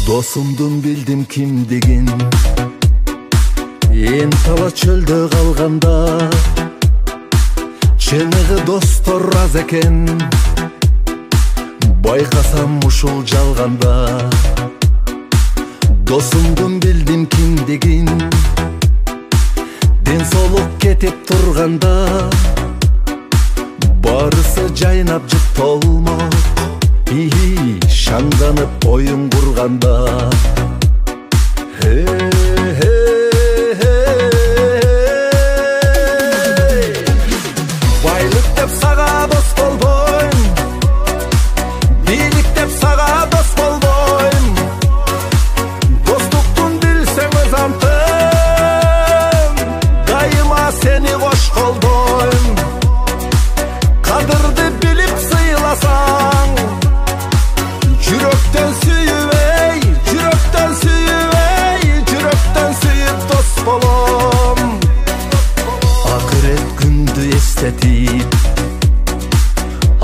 Досумдун билдим кимдигин, ээн тала чөлдө калганда чыныгы достор аз экен. Байкасам ушул жалганда досумдун билдим кимдигин, ден соолук кетип турганда барысы жайнап жыт толмок. Шаңданып оюн курганда байлык деп сага дос болбойм, бийлик деп сага дос болбойм. Достуктун билсең өз антым, дайыма сени кош колдойм. Кадырды билип сыйласаң, жүрөктөн сүйүп, жүрөктөн сүйүп дос болом. Акырет күндү эстетип,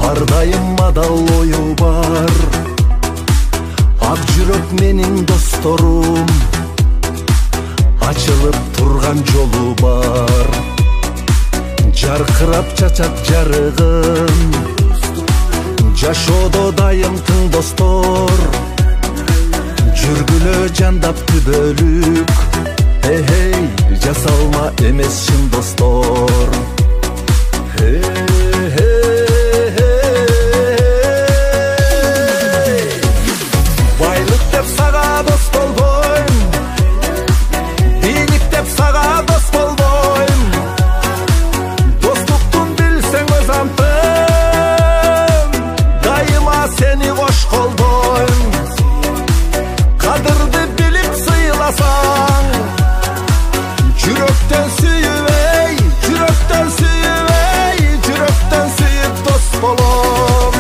ар дайым адал ою бар. Ак жүрөк менин досторум, ачылып турган жолу бар. Жаркырап чачат жарыгын, жашоодо дайым тың достор. Жүргүлө жандап күбөлүк, жасалма эмес чын достор. Байлык деп сага дос болбойм, бийлик деп сага дос болбойм. Достуктун билсең өз антым, дайыма сени кош колдойм. Кадырды билип сыйласаң, жүрөктөн сүйүп, жүрөктөн сүйүп дос болом.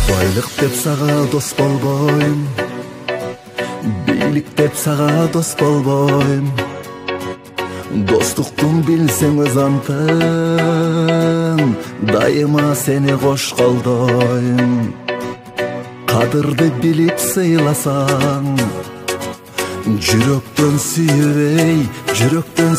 Байлык деп сага дос болбойм, бийлик деп сага дос болбойм. Достуктун билсең өз антың, дайыма сени кош колдойм. Кадырды билип сыйласаң, жүрөктөн сүйүп, жүрөктөн